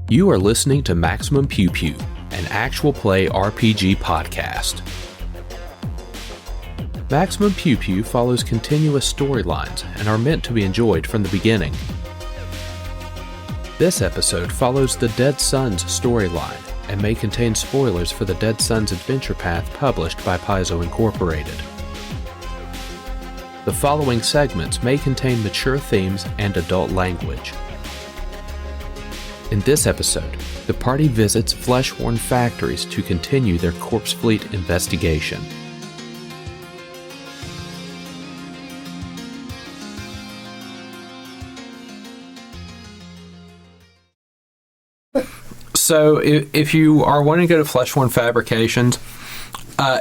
You are listening to Maximum Pew Pew, an actual play RPG podcast. Maximum Pew Pew follows continuous storylines and are meant to be enjoyed from the beginning. This episode follows the Dead Sons storyline and may contain spoilers for the Dead Sons adventure path published by Paizo Incorporated. The following segments may contain mature themes and adult language. In this episode, the party visits Fleshworn Factories to continue their corpse fleet investigation. So, if you are wanting to go to Fleshworn Fabrications,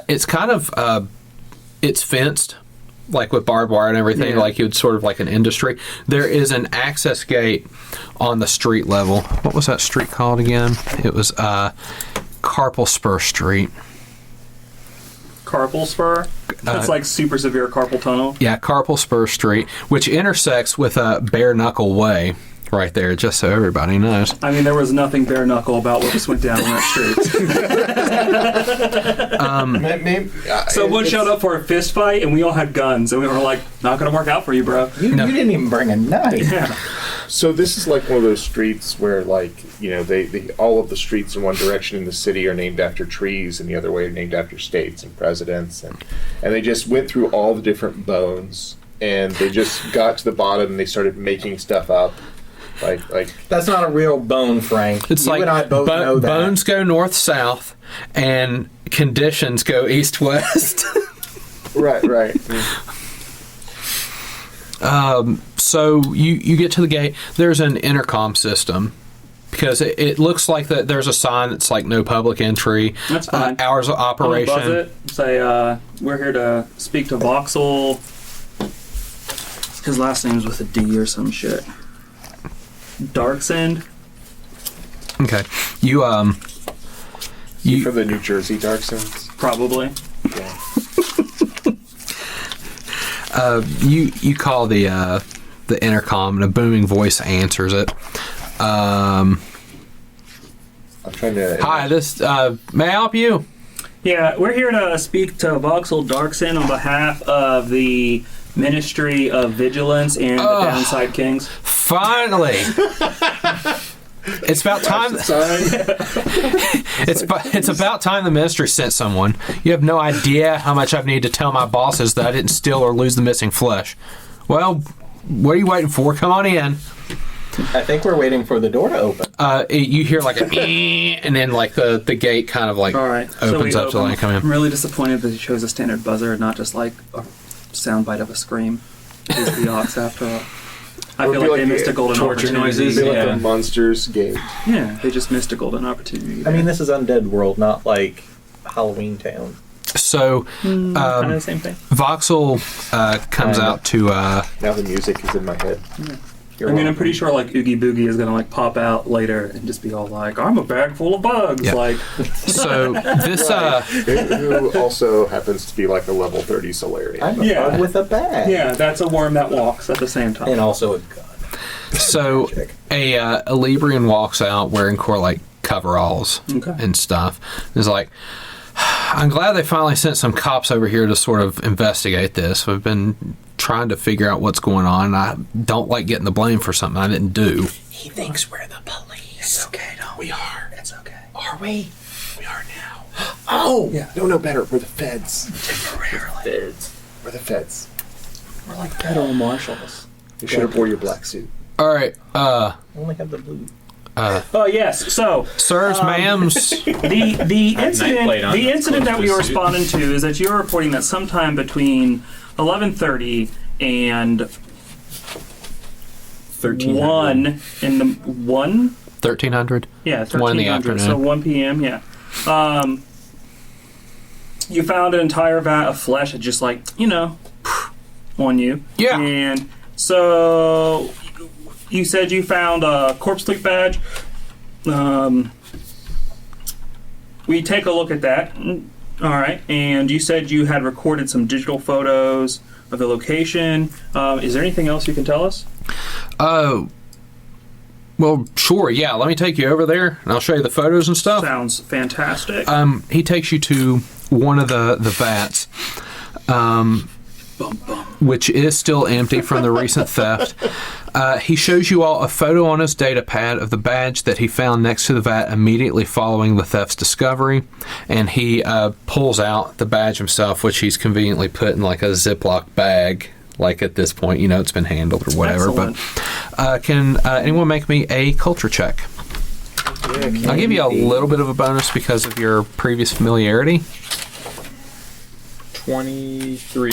it's kind of, it's fenced, like with barbed wire and everything, like it's sort of like an industry. There is an access gate on the street level. What was that street called again? It was Carpal Spur Street. Carpal Spur? That's like super severe carpal tunnel? Yeah, Carpal Spur Street, which intersects with Bare Knuckle Way. Right there, just so everybody knows. I mean, there was nothing bare knuckle about what just went down on that street. Someone showed up for a fist fight, and we all had guns, and we were like, "Not going to work out for you, bro." You didn't even bring a knife. Yeah. So this is like one of those streets where, like, you know, they all of the streets in one direction in the city are named after trees, and the other way are named after states and presidents, and they just went through all the different bones, and they just got to the bottom, and they started making stuff up. Like that's not a real bone, Frank. It's you like and I both know that. Bones go north-south, and conditions go east-west. Right. So you get to the gate. There's an intercom system, because it looks like that there's a sign that's like no public entry. That's fine. Hours of operation. Buzz it. Say, we're here to speak to Voxel. His last name's with a D or some shit. Darksend. Okay. You from the New Jersey Darksends? Probably. Yeah. You call the intercom, and a booming voice answers it. I'm trying to. Hi, this may I help you? Yeah, we're here to speak to Voxel Darksend on behalf of the Ministry of Vigilance and the Downside Kings. Finally! It's about time. It's about time the ministry sent someone. You have no idea how much I've needed to tell my bosses that I didn't steal or lose the missing flesh. Well, what are you waiting for? Come on in. I think we're waiting for the door to open. You hear like a and then like the gate kind of like opens up to let you come in. I'm really disappointed that he chose a standard buzzer and not just like a soundbite of a scream. Is the ox after all. I feel like they missed a golden torture opportunity. noises. Like a monsters game. Yeah, they just missed a golden opportunity. I mean, this is Undead World, not like Halloween Town. So, kind of the same thing. Voxel comes out to. Now the music is in my head. Yeah. I'm pretty sure like Oogie Boogie is gonna like pop out later and just be all like, "I'm a bag full of bugs." Yeah. Like, so this who also happens to be like a level 30 Solarian. I'm a bug with a bag. Yeah, that's a worm that walks at the same time. And also a gun. So a Librian walks out wearing like coveralls and stuff. It's like, I'm glad they finally sent some cops over here to sort of investigate this. We've been trying to figure out what's going on. I don't like getting the blame for something I didn't do. He thinks we're the police. It's okay, don't we? Are. It's okay. Are we? We are now. Oh! Yeah. No better. We're the feds. Temporarily. We're the feds. We're like federal marshals. You should have wore your black suit. All right. I only have the blue. Oh yes. So, sirs, ma'ams. The incident that we were responding to is that you're reporting that sometime between 11:30 and 1 in the 1300. Yeah, 1 in the 1300. afternoon. So 1 p.m. Yeah. You found an entire vat of flesh that just like on you. Yeah. And so you said you found a corpse fleet badge. We take a look at that. All right. And you said you had recorded some digital photos of the location. Is there anything else you can tell us? Well, sure, yeah. Let me take you over there, and I'll show you the photos and stuff. Sounds fantastic. He takes you to one of the vats, which is still empty from the recent theft. He shows you all a photo on his data pad of the badge that he found next to the vat immediately following the theft's discovery, and he pulls out the badge himself, which he's conveniently put in like a Ziploc bag. Like at this point, it's been handled or whatever. Excellent. But can anyone make me a culture check? Yeah, I'll give you a little bit of a bonus because of your previous familiarity. 23.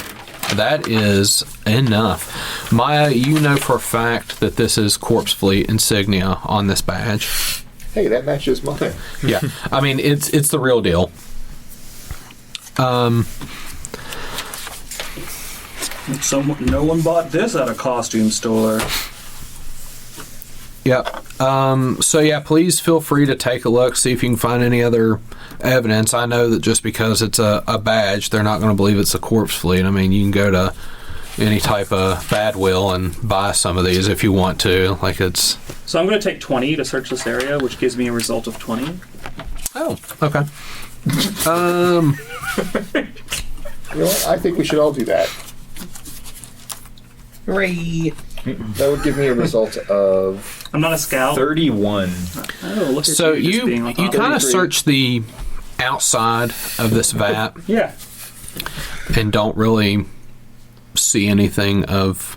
That is enough. Maia, you know for a fact that this is Corpse Fleet insignia on this badge. Hey, that matches mine. Yeah, I mean it's the real deal. No one bought this at a costume store. Yep. So yeah, please feel free to take a look, see if you can find any other evidence. I know that just because it's a badge, they're not going to believe it's a Corpse Fleet. I mean, you can go to any type of Badwill and buy some of these if you want to. Like it's. So I'm going to take 20 to search this area, which gives me a result of 20. Oh, okay. You know what? I think we should all do that. Hooray! That would give me a result of... I'm not a scout. 31. Oh, look at So you just being you like, kind of 33. search the outside of this vat Yeah. and don't really see anything of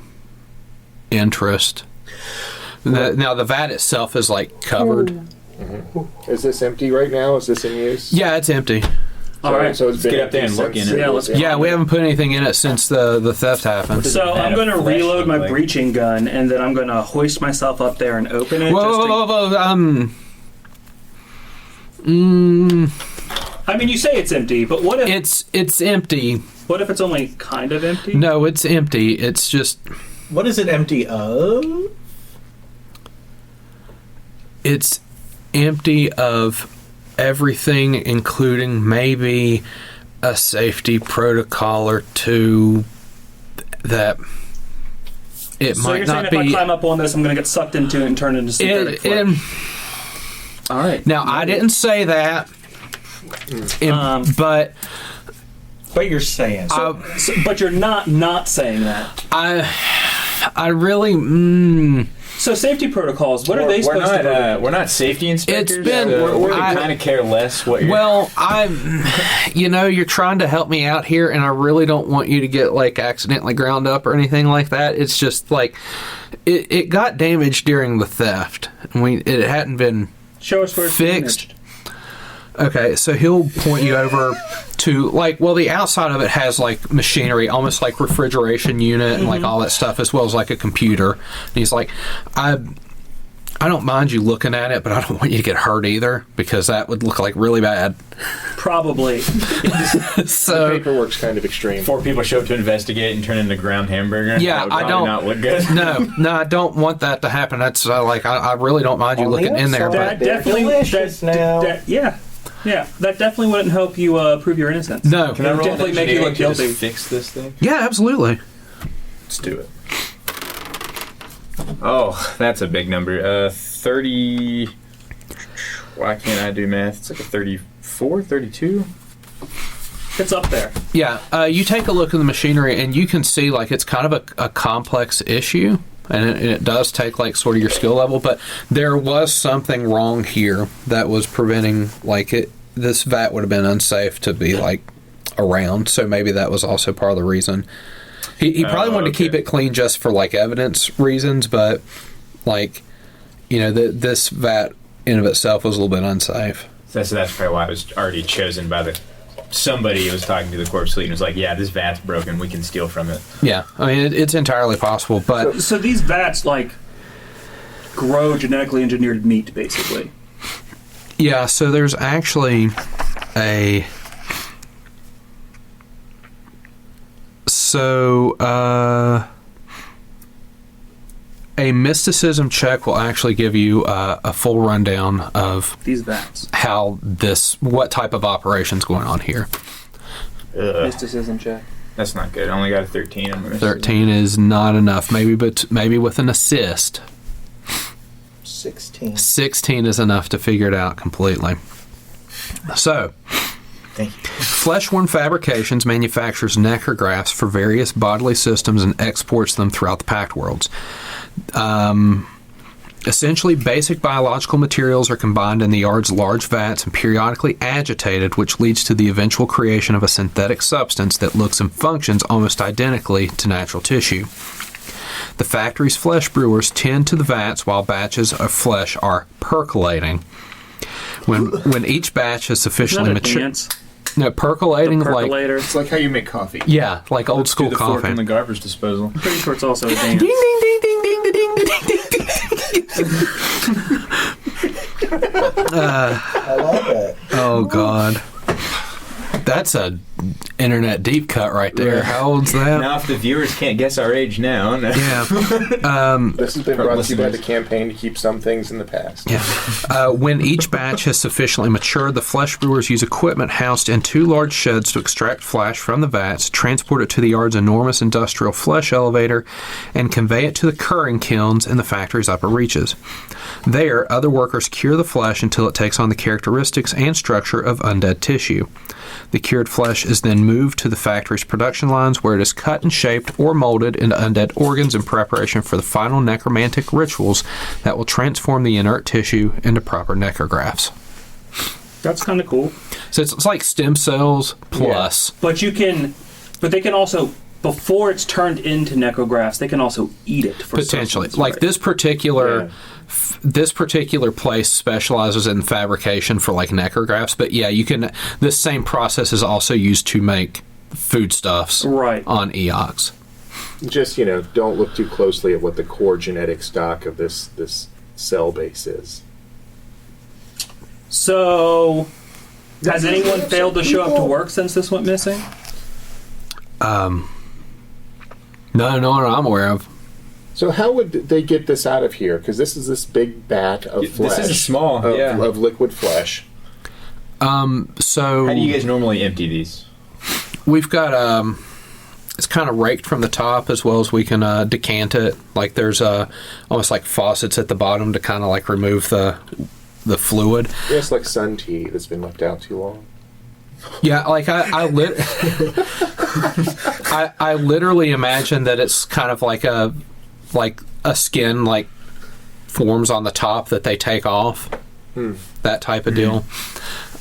interest. Now the vat itself is like covered. Is this empty right now? Is this in use? Yeah, it's empty. All right. So it's been get up there empty and look since in it. Yeah, let's- Yeah, we haven't put anything in it since the theft happened. So Vat I'm of going to flesh reload my look like? breaching gun, and then I'm going to hoist myself up there and open it. Whoa. I mean, you say it's empty, but what if It's empty. what if it's only kind of empty? No, it's empty. It's just What is it empty of? it's empty of everything, including maybe a safety protocol or two that it So might you're saying not if I be. climb up on this, I'm going to get sucked into it and turn into synthetic flesh? All right. Now, I didn't say that, but But you're saying. So, but you're not saying that. I really. So safety protocols, what are they supposed to be? We're not safety inspectors. It's been- so we I- kind of care less what you're... Well, you're trying to help me out here, and I really don't want you to get like accidentally ground up or anything like that. It's just like it got damaged during the theft, and it hadn't been Show us where it's fixed. damaged. Okay, so he'll point you over to the outside of it has like machinery, almost like refrigeration unit and like all that stuff, as well as like a computer. And he's like, I don't mind you looking at it, but I don't want you to get hurt either, because that would look like really bad. Probably. So Paperwork's kind of extreme. 4 people show up to investigate and turn into ground hamburger. Yeah, That would I probably don't- not look good. no, I don't want that to happen. That's I really don't mind you On the looking in there, outside, but That definitely. delicious now. Yeah, that definitely wouldn't help you prove your innocence. no. Can I roll definitely make you engineering look to just guilty. fix this thing? Yeah, absolutely. Let's do it. Oh, that's a big number. 30... Why can't I do math? It's like a 34, 32? It's up there. Yeah, you take a look at the machinery, and you can see like it's kind of a complex issue, and it does take like sort of your skill level. But there was something wrong here that was preventing this vat would have been unsafe to be like around. So maybe that was also part of the reason. He probably wanted to keep it clean just for like evidence reasons, but this vat in of itself was a little bit unsafe. So that's probably why it was already chosen by somebody who was talking to the corpse fleet and was like, yeah, this vat's broken, we can steal from it. Yeah, I mean it's entirely possible, but So these vats grow genetically engineered meat, basically. yeah. So there's actually a mysticism check will actually give you a full rundown of These vats. what type of operation's going on here. Mysticism check. That's not good. I only got a 13 on my 13 is not enough. Maybe with an assist. 16. 16 is enough to figure it out completely. So, Thank you. Fleshworn Fabrications manufactures necrographs for various bodily systems and exports them throughout the Pact Worlds. Essentially, basic biological materials are combined in the yard's large vats and periodically agitated, which leads to the eventual creation of a synthetic substance that looks and functions almost identically to natural tissue. The factory's flesh brewers tend to the vats while batches of flesh are percolating. When each batch is sufficiently matured... No, percolating, percolator. It's like how you make coffee. Yeah, like old school the fork coffee. in the garbage disposal. I'm pretty sure it's also a dance. Ding, ding, ding, ding, ding, ding, ding, ding, ding. I like that. Oh, God. That's a internet deep cut right there. How old's that? Now, if the viewers can't guess our age now, no. Yeah. This has been brought to you by the campaign to keep some things in the past. Yeah. When each batch has sufficiently matured, the flesh brewers use equipment housed in 2 large sheds to extract flesh from the vats, transport it to the yard's enormous industrial flesh elevator, and convey it to the curing kilns in the factory's upper reaches. There, other workers cure the flesh until it takes on the characteristics and structure of undead tissue. The cured flesh is then moved to the factory's production lines, where it is cut and shaped or molded into undead organs in preparation for the final necromantic rituals that will transform the inert tissue into proper necrographs. That's kind of cool. So it's like stem cells plus. But they can also, before it's turned into necrographs, they can also eat it for Potentially. substance, Like right? this particular place specializes in fabrication for like necrographs, but yeah, you can. This same process is also used to make foodstuffs Right. on Eox. Just, don't look too closely at what the core genetic stock of this cell base is. So, has anyone failed to show up to work since this went missing? No one I'm aware of. So how would they get this out of here? Because this is this big vat of flesh. This is small, of liquid flesh. So How do you guys normally empty these? we've got it's kind of raked from the top as well as we can decant it. Like there's almost like faucets at the bottom to kind of like remove the fluid. Yeah, it's like sun tea that's been left out too long. Yeah, like I literally imagine that it's kind of like a skin like forms on the top that they take off. That type of deal.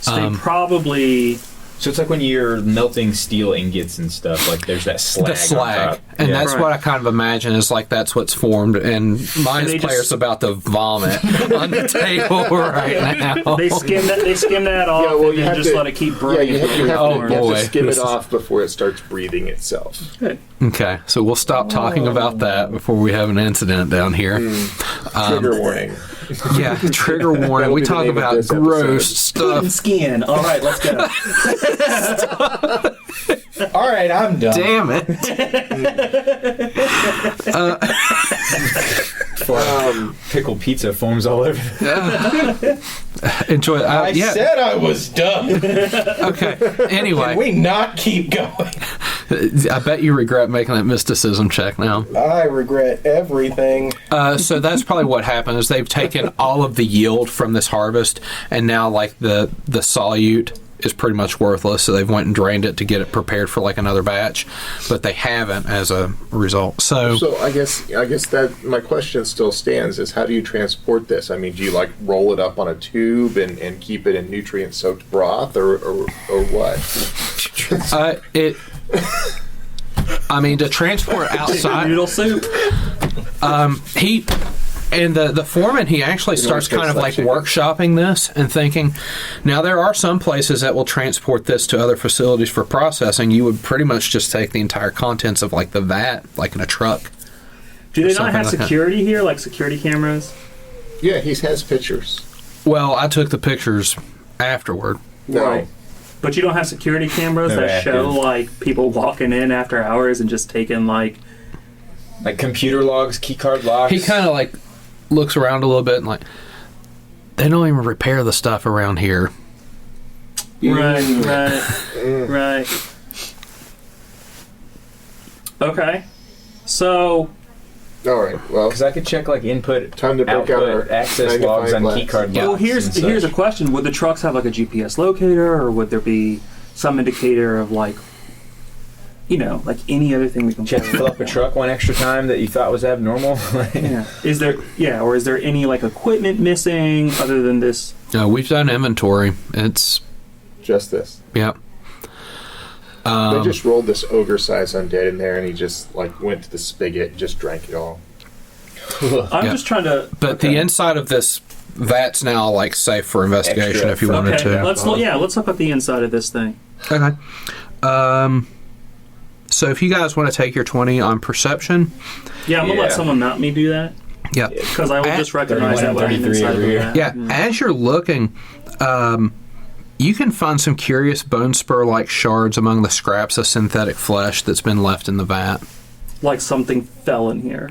So they probably... So it's like when you're melting steel ingots and stuff, like there's that slag. The slag. On top. And Yeah. that's Right. what I kind of imagine is like that's what's formed. And my they player's just- about to vomit on the table right now. They skim that off Yeah, well, and you then have just to- let it keep Yeah, brewing. you have Oh, to boy. skim This it is- off before it starts breathing itself. Good. Okay, so we'll stop talking about that before we have an incident down here. Trigger warning. Yeah, trigger warning. That'll We be the talk name of about this gross Pudding stuff. skin. All right, let's go. All right, I'm done. Damn it. Pickled pizza foams all over. Enjoy. I Yeah. said I was done. Okay. Can Anyway, we not keep going? I bet you regret making that mysticism check now. I regret everything. So that's probably what happened is they've taken all of the yield from this harvest, and now like the solute is pretty much worthless. So they've went and drained it to get it prepared for like another batch, but they haven't as a result. So I guess that my question still stands: is how do you transport this? I mean, do you like roll it up on a tube and keep it in nutrient-soaked broth, or what? I mean, to transport outside, Noodle soup. he and the foreman, he actually starts kind of like workshopping this and thinking, now there are some places that will transport this to other facilities for processing. You would pretty much just take the entire contents of like the vat, like in a truck. Do they not something have like that. security here, like security cameras? Yeah, he has pictures. Well, I took the pictures afterward. No. Right. But you don't have security cameras They're that show active. like people walking in after hours and just taking like... Like computer logs, keycard locks. He kind of like looks around a little bit and like, they don't even repair the stuff around here. Right. Okay. So, All right. Well, Because I could check like input, time to break out output, our access logs on keycard Yeah. Well, logs here's and a such. question: would the trucks have like a GPS locator, or would there be some indicator of like, like any other thing we can Did you have to fill up a truck one extra time that you thought was abnormal? Yeah. Is there any like equipment missing other than this? No, we've done inventory. It's just this. yeah. They just rolled this ogre-sized undead in there, and he just like went to the spigot and just drank it all. I'm Yeah. just trying to. But the inside of this vat's now like safe for investigation Extra. if you wanted Okay, to. let's look at the inside of this thing. Okay. So if you guys want to take your 20 on perception, Yeah, I'm gonna let Yeah. someone not me do that yeah. because I will At just recognize 31 that when I'm 33 inside over of here. that. Yeah, as you're looking, you can find some curious bone spur-like shards among the scraps of synthetic flesh that's been left in the vat. Like something fell in here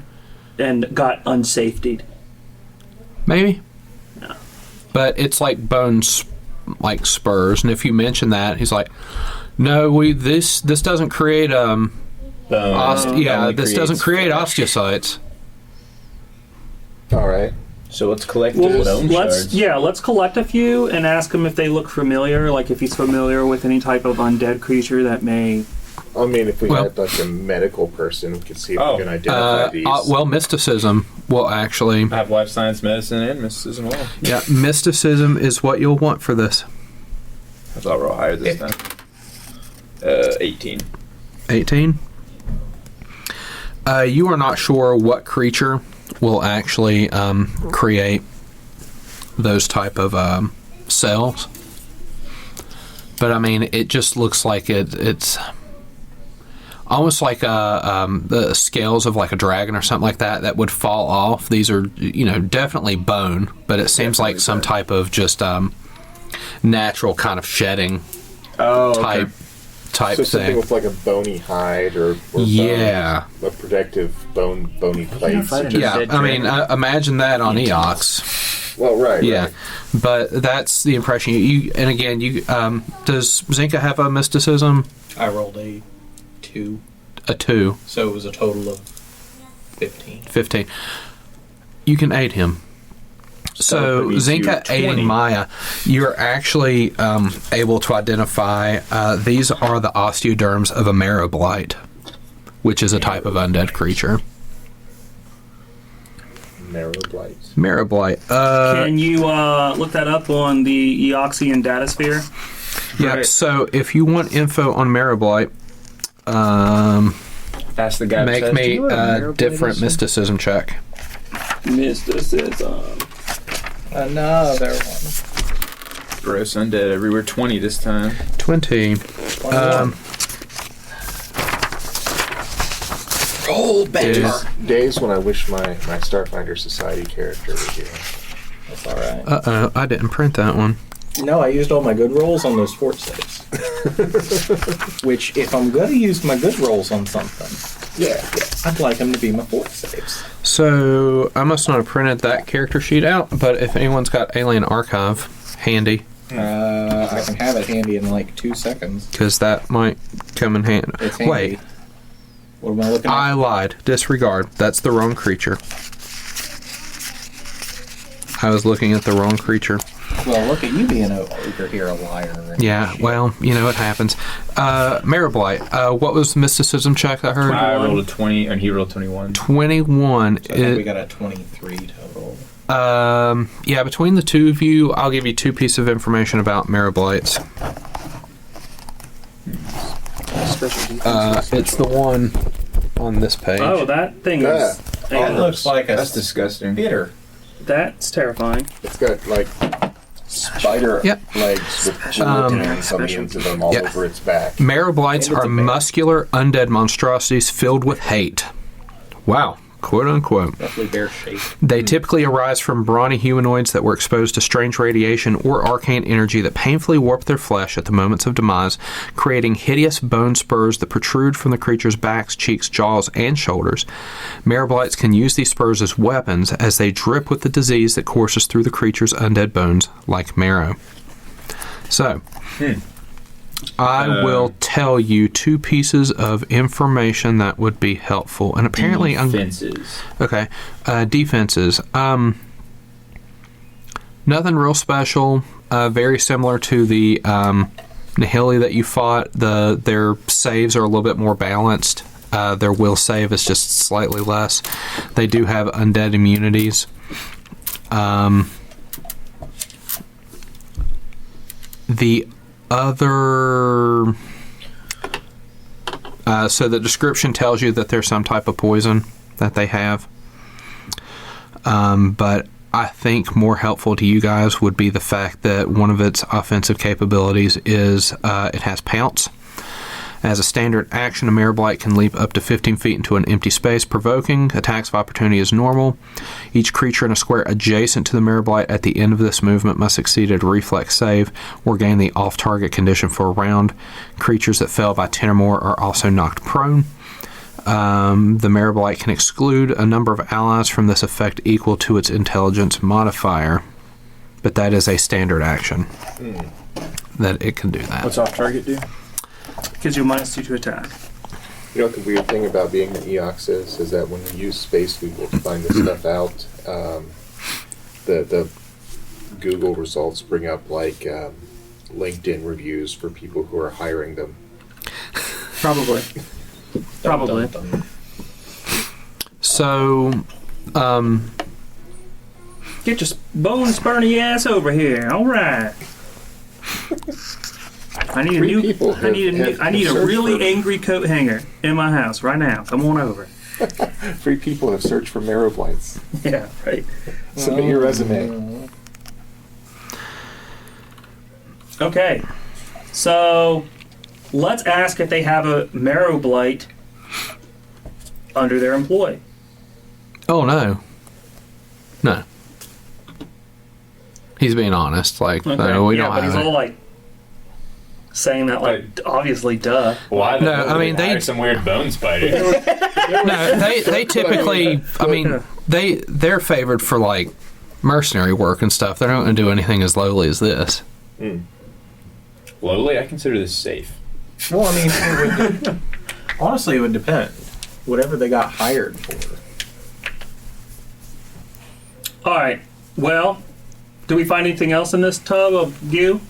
and got unsafetied. Maybe. But it's like bones, like spurs. And if you mention that, he's like, "No, this doesn't create Bone. Only this doesn't creates create flesh. osteocytes." All right. So let's collect Well, the bone shards. let's collect a few and ask him if they look familiar, like if he's familiar with any type of undead creature that may. I mean, if we Well- had like a medical person, we could see if Oh. we can identify these. Well, mysticism will actually. I have life science, medicine, and mysticism all. Yeah, mysticism is what you'll want for this. I thought roll higher this time. 18. 18. You are not sure what creature will actually create those type of cells, but I mean, it just looks like it's almost like the scales of like a dragon or something like that would fall off. These are definitely bone, but it seems like some type of just natural kind of shedding Oh, type so something thing. with like a bony hide or Yeah. a protective bony plate. fight Just- Yeah, Dead I mean, imagine that on Eox. Well, right. Yeah, Right. but that's the impression you. And again, does Zenka have a mysticism? I rolled a 2, A 2, so it was a total of 15. 15. You can aid him. So that means Zenka you're 20. aiding Maia, you're actually able to identify these are the osteoderms of a marrow blight, which is a type of undead creature. Marrow blight. Marrow blight. Can you look that up on the Eoxian datasphere? Yeah. Right. So if you want info on marrow blight, Ask the guy. make who says, "Do me you know what a a marrow blade different is?" mysticism check. Mysticism. Another one. Gross undead everywhere. 20 this time. 20. 21. Roll better. Is- Days when I wish my Starfinder Society character was here. That's all right. Uh-oh, I didn't print that one. No, I used all my good rolls on those fort saves. Which, if I'm going to use my good rolls on something, Yeah. I'd like them to be my fort saves. So, I must not have printed that character sheet out, but if anyone's got Alien Archive handy, I can have it handy in like 2 seconds. because that might come in handy. It's handy. Wait, What am I looking at? I lied. Disregard. That's the wrong creature. I was looking at the wrong creature. Well, look at you being over here a liar. and Yeah, shit. well, it happens. Marrow Blight, what was the mysticism check I heard? I rolled a 20, and he rolled 21. 21. So I think we got a 23 total. Yeah, between the two of you, I'll give you 2 pieces of information about Marrow Blights. It's the one on this page. Oh, that thing Yeah. is. That looks like a That's disgusting. bitter. That's terrifying. It's got like spider Yep. legs with millions of them all Yep. over its back. Marrow Blights And it's are a bear. muscular undead monstrosities filled with hate. Wow. Quote unquote. Roughly bear-shaped. They typically arise from brawny humanoids that were exposed to strange radiation or arcane energy that painfully warp their flesh at the moments of demise, creating hideous bone spurs that protrude from the creature's backs, cheeks, jaws, and shoulders. Marrow Blights can use these spurs as weapons as they drip with the disease that courses through the creature's undead bones like marrow. So, I will tell you 2 pieces of information that would be helpful. And apparently... Defenses. Okay. Defenses. Nothing real special. Very similar to the Nihili that you fought. Their saves are a little bit more balanced. Their will save is just slightly less. They do have undead immunities. The other... so the description tells you that there's some type of poison that they have. But I think more helpful to you guys would be the fact that one of its offensive capabilities is it has Pounce. As a standard action, a Marablyte can leap up to 15 feet into an empty space, provoking. Attacks of opportunity is normal. Each creature in a square adjacent to the Marablyte at the end of this movement must succeed at a reflex save or gain the off-target condition for a round. Creatures that fail by 10 or more are also knocked prone. The Marablyte can exclude a number of allies from this effect equal to its intelligence modifier, but that is a standard action that it can do that. What's off target do? Gives you -2 to attack. You know what the weird thing about being an EOX is that when we use Space Google to find this stuff out, the Google results bring up like LinkedIn reviews for people who are hiring them. Probably. Probably. So, Get your bone spurny ass over here. All right. I need a Three new. people I need have I need a searched really for- angry coat hanger in my house right now. Come on over. 3 people have searched for Marablytes. Yeah, right. Submit your resume. Okay, so let's ask if they have a Marrowblight under their employ. oh no. No. He's being honest. Like, Okay. no, we yeah, don't but have he's it. all like saying that like obviously, duh. Why? No, I mean, they- some weird bone spider. No, they typically, I mean, they're favored for like mercenary work and stuff. They're not going to do anything as lowly as this. Lowly, I consider this safe. Well, I mean, it would, honestly, it would depend. Whatever they got hired for. All right. Well, do we find anything else in this tub of goo?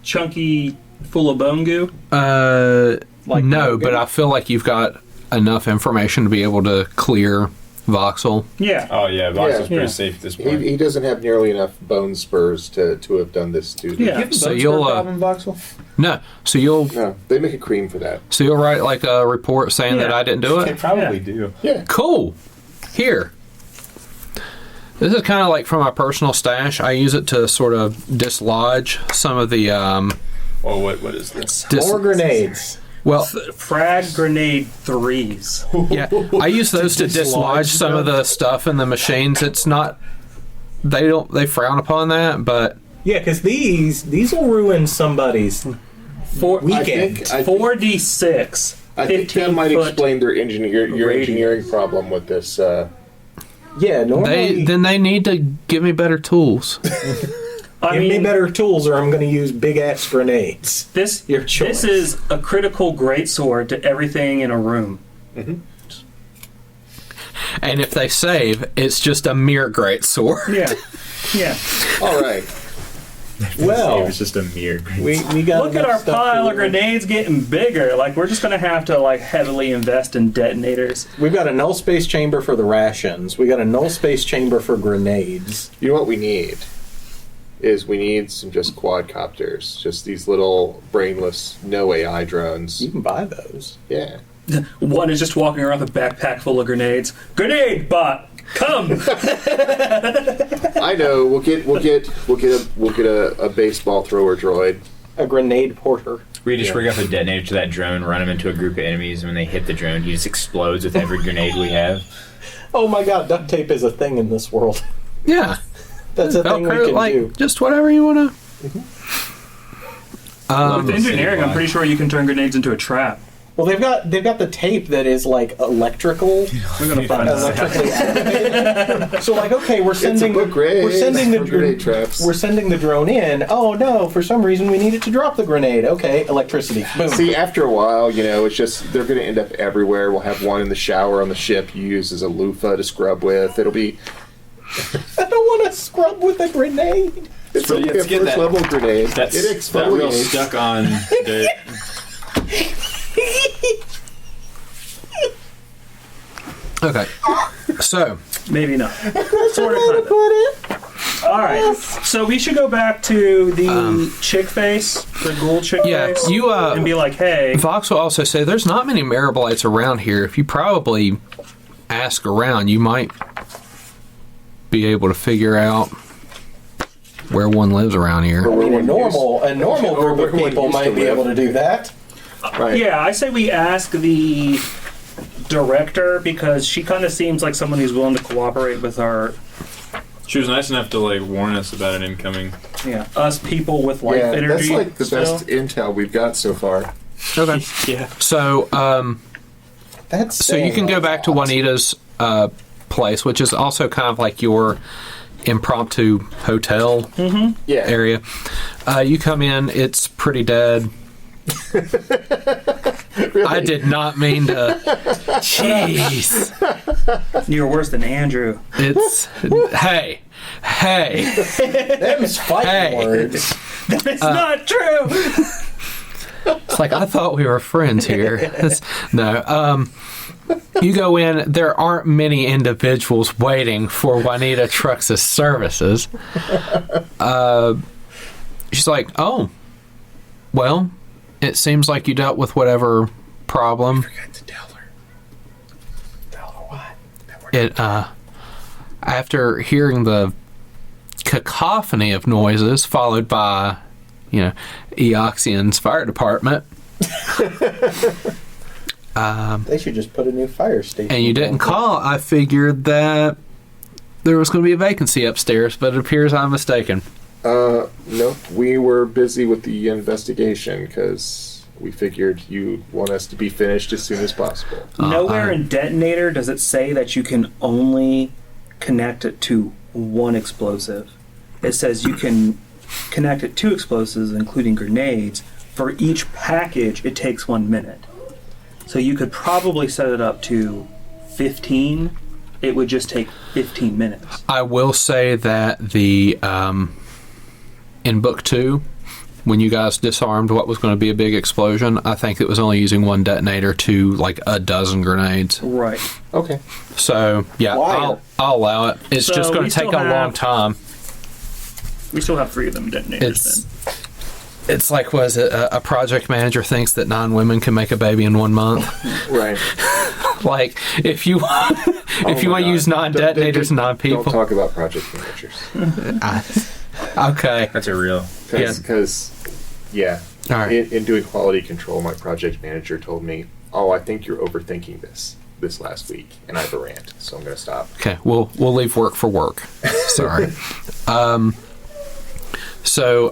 Chunky, full of bone goo? Like No, Logan? but I feel like you've got enough information to be able to clear Voxel. Yeah. Oh yeah, Voxel's Yeah. pretty safe at this point. He doesn't have nearly enough bone spurs to have done this to them. Yeah. So you'll Voxel? no, so you'll No, they make a cream for that. write like a report saying that Yeah. I didn't do They it. probably do. Yeah. Cool. Here. This is kind of like from my personal stash. I use it to sort of dislodge some of the Well, what is this? More grenades. well, Frag grenade 3s. yeah, I use those to dislodge some of the stuff in the machines. It's not they frown upon that, but Yeah, because these will ruin somebody's weekend. I think 4d6. I think that might 15-foot explain their your radius. engineering problem with this. Yeah, normally they need to give me better tools. I give me mean, better tools, or I'm going to use big ass grenades. this Your choice. this is a critical greatsword to everything in a room. And if they save, it's just a mere great sword. Yeah. Yeah. All right. Well, It's just a mirror. we got Look at enough our stuff pile for- of grenades getting bigger. Like, we're just going to have to, like, heavily invest in detonators. We've got a null space chamber for the rations. We got a null space chamber for grenades. You know what we need? We need some just quadcopters. Just these little brainless, no AI drones. You can buy those. Yeah. One is just walking around with a backpack full of grenades. Grenade bot, come! I know. We'll get a baseball thrower droid. A grenade porter. We just Yeah. rig up a detonator to that drone, run them into a group of enemies, and when they hit the drone, he just explodes with every grenade we have. Oh my god, duct tape is a thing in this world. Yeah. That's a thing we Velcro, can like, do. just whatever you want to. With engineering, I'm pretty sure you can turn grenades into a trap. Well, they've got the tape that is like electrical. We're gonna find out. Electrically activated. So like, okay, we're It's a sending book grade. we're sending the Grenade traps. we're sending the drone in. Oh no, for some reason we needed to drop the grenade. Okay, electricity. Boom. See, after a while, it's just they're going to end up everywhere. We'll have one in the shower on the ship you use as a loofah to scrub with. It'll be. I don't want to scrub with a grenade. It's So only let's a get first that- level grenade. That's It that real exfoliates. stuck on the. Okay. So, Maybe not. Sort of. All right. So we should go back to the chick face, the ghoul chick yeah, face, you, and be like, "Hey, Vox will also say there's not many Marabolites around here. If you probably ask around, you might be able to figure out where one lives around here. I mean, a normal Or group of where one people used to might be live. able to do that. Right. yeah." I say we ask the director because she kind of seems like someone who's willing to cooperate with our, She was nice enough to warn us about an incoming. us people with life Yeah, energy. that's like the still. best intel we've got so far. Okay. Yeah. So, That's so you can go back to Juanita's place, which is also kind of like your impromptu hotel Yeah. area. You come in, it's pretty dead. I did not mean to. Jeez. You're worse than Andrew. It's. Hey. Them's fighting Hey. words. It's not true. It's like, I thought we were friends here. No. You go in, there aren't many individuals waiting for Juanita Trux's services. She's like, oh, well, it seems like you dealt with whatever problem. Forgot to tell her. Tell her what? It, after hearing the cacophony of noises followed by, Eoxian's fire department, They should just put a new fire station. and you didn't call, I figured that there was going to be a vacancy upstairs, but it appears I'm mistaken. Nope. We were busy with the investigation because we figured you want us to be finished as soon as possible. Nowhere in Detonator does it say that you can only connect it to one explosive. It says you can connect it to explosives, including grenades. For each package, it takes 1 minute. So you could probably set it up to 15. It would just take 15 minutes. I will say that the in book 2, when you guys disarmed what was going to be a big explosion, I think it was only using one detonator to like a dozen grenades. Right. Okay. So yeah, Wire. I'll allow it. It's So just going we to take still a long have- time. We still have 3 of them detonators It's like, was it a project manager thinks that 9 women can make a baby in 1 month? Right. Like, if you want to use 9 Don't- detonators and 9 people. Don't talk about project managers. Okay. That's a real. Because, yeah. All right. In doing quality control, my project manager told me, "Oh, I think you're overthinking this last week," and I have a rant, so I'm going to stop. Okay, we'll leave work for work. Sorry. So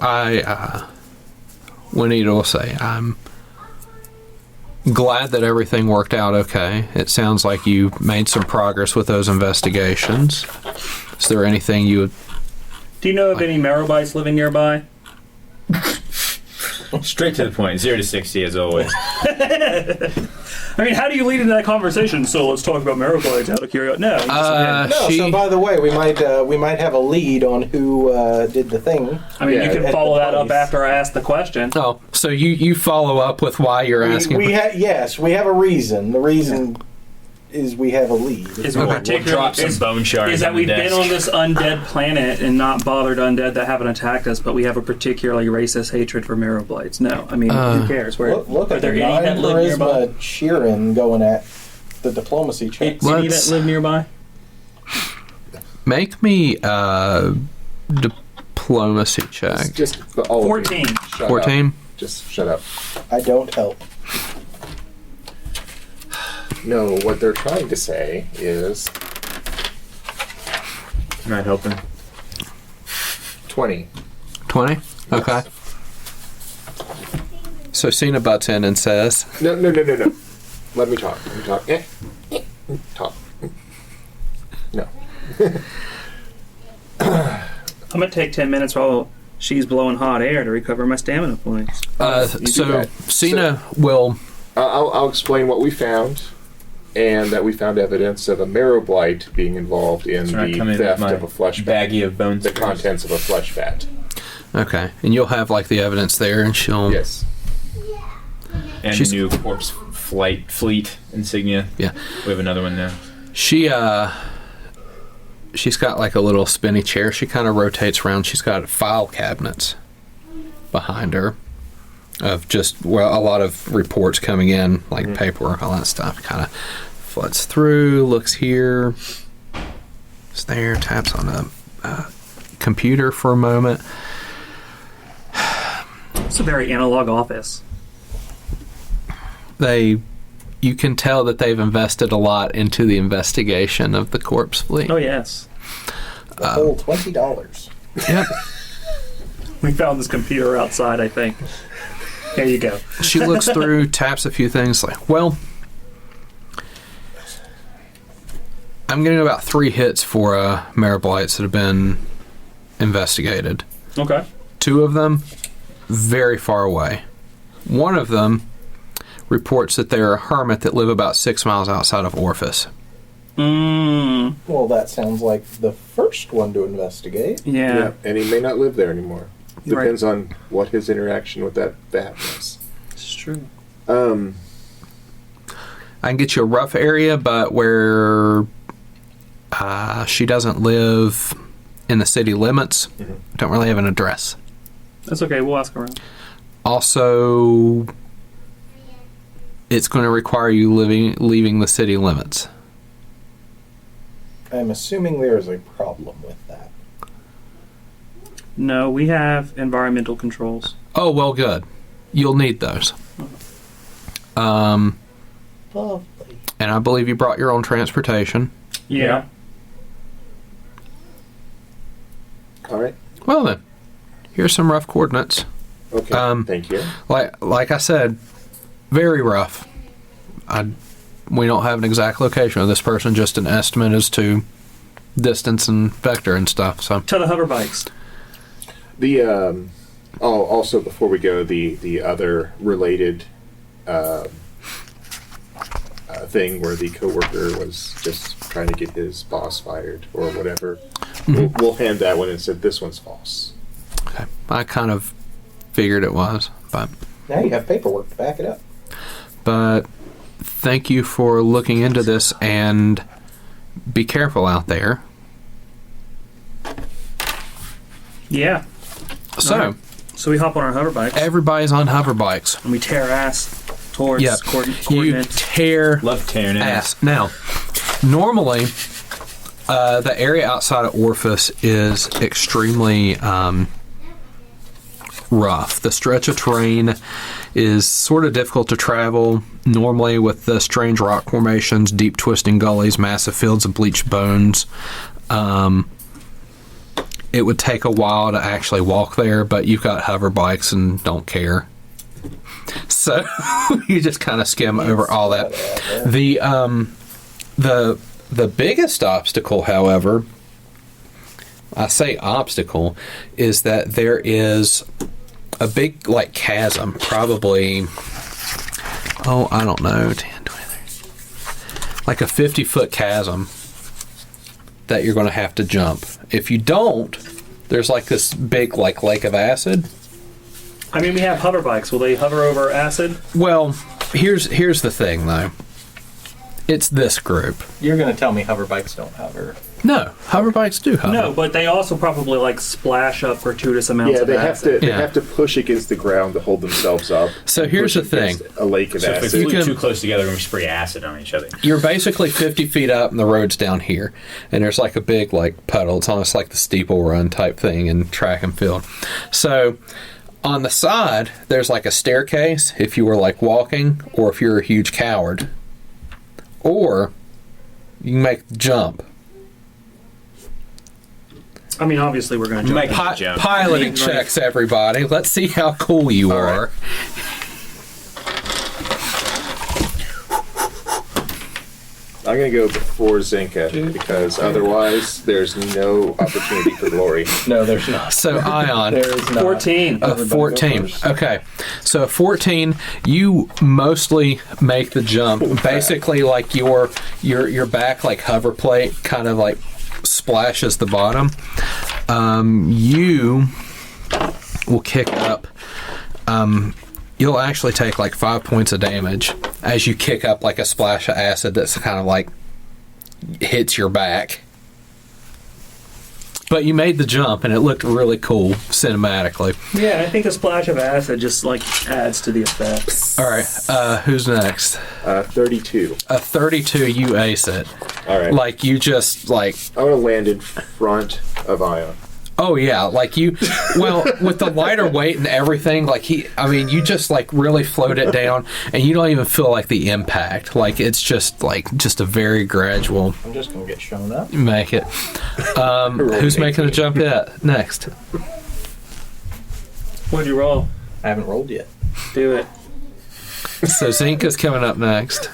Juanita will say, I'm glad that everything worked out okay. It sounds like you made some progress with those investigations. Is there anything you would... Do you know of any Merobites living nearby? Straight to the point. 0 to 60 as always. I mean, how do you lead into that conversation? So let's talk about Merobites out of curiosity. No. you just- No, so by the way, we might have a lead on who did the thing. I mean, Yeah, you can at follow the that up place. after I ask the question. Oh, so you follow up with why you're asking... Yes, we have a reason. The reason is we have a lead. Is We'll particular- drop some is- bone shards Is that on the we've desk. been on this undead planet and not bothered undead that haven't attacked us, but we have a particularly racist hatred for Meroblites? No, I mean, who cares? Where, Look are at there the any 9 that live nearby? charisma Sheeran going at the diplomacy check. Any Let's- that live nearby? Make me diplomacy check. Just all 14. 14? Just shut up. I don't help. No, what they're trying to say is Not helping. 20. 20? Okay. So Cyna butts in and says, No. Let me talk. Talk. No. I'm gonna take 10 minutes while she's blowing hot air to recover my stamina points. do so that. Cyna will... I'll explain what we found, and that we found evidence of a marrow blight being involved in So I come the in with theft my of a flesh vat. baggie of bones. The contents of a flesh vat. Okay, and you'll have like the evidence there, and she'll... Yes. And She's- the new corpse fleet insignia. Yeah. We have another one now. She's got like a little spinny chair. She kind of rotates around. She's got file cabinets behind her of just, well, a lot of reports coming in, like paperwork, all that stuff. Kind of floods through, looks here, it's there, taps on a computer for a moment. It's a very analog office. You can tell that they've invested a lot into the investigation of the corpse fleet. Oh yes, The whole $20. Yep. we found this computer outside. I think. There you go. She looks through, taps a few things, like, well, I'm getting about 3 hits for marrow blights that have been investigated. Okay. 2 of them very far away. 1 of them reports that they're a hermit that live about 6 miles outside of Orphis. Well, that sounds like the first one to investigate. Yeah. And he may not live there anymore. Right. Depends on what his interaction with that vat was. It's true. I can get you a rough area, but where she doesn't live in the city limits, don't really have an address. That's okay. We'll ask around. Also, it's going to require you leaving the city limits. I'm assuming there is a problem with that. No, we have environmental controls. Oh, well, good. You'll need those. Lovely. And I believe you brought your own transportation. Yeah. All right. Well then, here's some rough coordinates. Okay. Thank you. Like I said, very rough. We don't have an exact location of this person, just an estimate as to distance and vector and stuff. So To the hover bikes. The also before we go, the other related thing where the coworker was just trying to get his boss fired or whatever. We'll hand that one and said this one's false. okay. I kind of figured it was, but Now you have paperwork to back it up. thank you for looking into this, and be careful out there. Yeah. So Alright. So we hop on our hover bikes everybody's on hover bikes. and we tear ass towards Yep. You coordinates. tear Love tearing ass. Now, normally, the area outside of Orphis is extremely rough. The stretch of terrain is sort of difficult to travel, normally with the strange rock formations, deep twisting gullies, massive fields of bleached bones. It would take a while to actually walk there, but you've got hover bikes and don't care. So you just kind of skim over all that. The biggest obstacle, however, I say obstacle, is that there is a big like chasm, probably, I don't know, 10, 20, 30, like a 50-foot chasm that you're going to have to jump. If you don't, there's like this big like lake of acid. I mean, we have hover bikes. Will they hover over acid? Well, here's the thing though. It's this group. You're going to tell me hover bikes don't hover. No, hover bikes do hover. No, but they also probably like splash up gratuitous amounts Yeah, of they have acid. to. They Yeah. have to push against the ground to hold themselves up. So and here's push the thing. against a lake of So if acid. we flew can- too close together, we're going to spray acid on each other. You're basically 50 feet up and the road's down here. And there's like a big like puddle. It's almost like the steeple run type thing in track and field. So on the side, there's like a staircase if you were like walking or if you're a huge coward. Or you can make the jump. I mean, obviously we're going to jump. Make- Pi- Jump. piloting Right. checks, everybody. Let's see how cool you All are. I'm going to go before Zenka because otherwise there's no opportunity for glory. No, there's not. So Ion. There is not. 14. A 14. Okay. So 14, you mostly make the jump. Basically, like your back, like hover plate, kind of like splashes the bottom. You will kick up. You'll actually take like 5 points of damage as you kick up like a splash of acid that's kind of like hits your back. But you made the jump, and it looked really cool cinematically. Yeah, I think a splash of acid just like adds to the effect. All right, who's next? 32. A 32, you ace it. All right. Like you just like. I want to land in front of Ion. Oh yeah, like you. Well, with the lighter weight and everything, like you just like really float it down, and you don't even feel like the impact. Like it's just a very gradual. I'm just gonna get shown up. Make it. Who's making the jump yet? Next. What'd you roll? I haven't rolled yet. Do it. So Zenka's coming up next.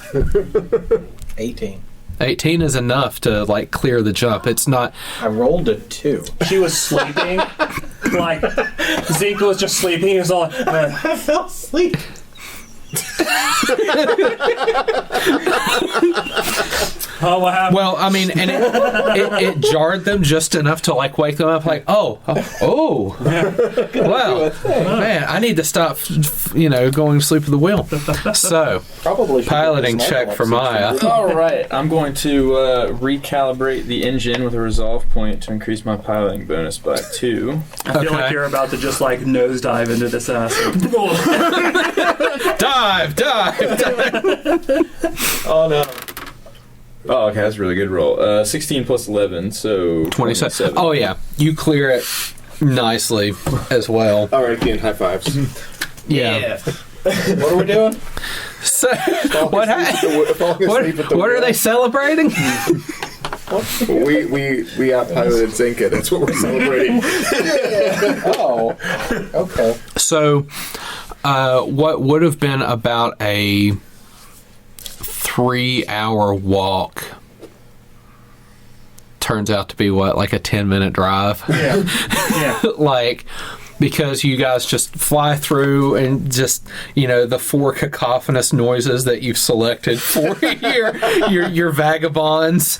18. 18 is enough to like clear the jump. It's not. I rolled a 2. She was sleeping. Like, Zenka was just sleeping. He was all like, I fell asleep. oh, what happened? Well, I mean, and it jarred them just enough to like wake them up. Like, oh, wow, man, I need to stop, going to sleep with the wheel. So, Probably should piloting get check narcolepsy. for Maia. All right, I'm going to recalibrate the engine with a resolve point to increase my piloting bonus by 2. I feel like you're about to just like nosedive into this acid. Dive. Oh no. Oh, okay, that's a really good roll. 16 plus 11, so 27. Oh yeah, you clear it nicely as well. All right, again, high fives. Yeah. What are we doing? So what are they celebrating? We outpiloted Zenka. That's what we're celebrating. Oh. Okay. So, what would have been about a 3-hour walk turns out to be like a 10-minute drive. Yeah. Like, because you guys just fly through and just, the 4 cacophonous noises that you've selected for your vagabonds.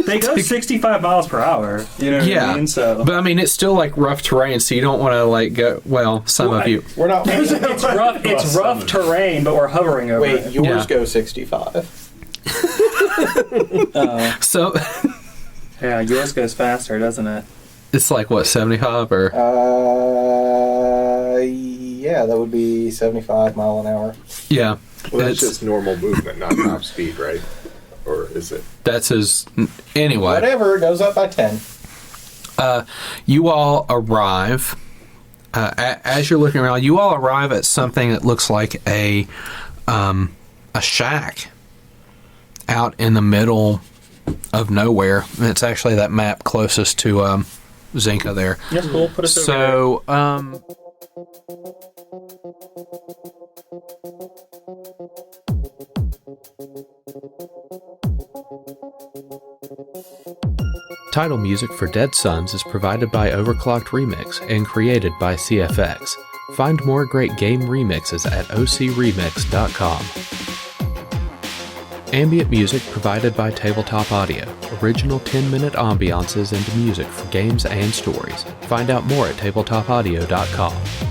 They go 65 miles per hour. You know what I mean? So. But I mean, it's still like rough terrain, so you don't want to like go. Well, some of you. We're not. It's rough. It's rough terrain, but we're hovering over it. Wait, yours Yeah. go 65. So Yeah, yours goes faster, doesn't it? it's like what 75 or Yeah, that would be 75 mile an hour. yeah. Well, that's It's- just normal movement, not top speed, right? Or is it? That's his. Anyway, Whatever, it goes up by 10. you all arrive. As you're looking around, you all arrive at something that looks like a shack out in the middle of nowhere. And it's actually that map closest to Zenka there. Yes, cool. Put us over So, title music for Dead Sons is provided by Overclocked Remix and created by CFX. Find more great game remixes at ocremix.com. Ambient music provided by Tabletop Audio. Original 10-minute ambiances and music for games and stories. Find out more at tabletopaudio.com.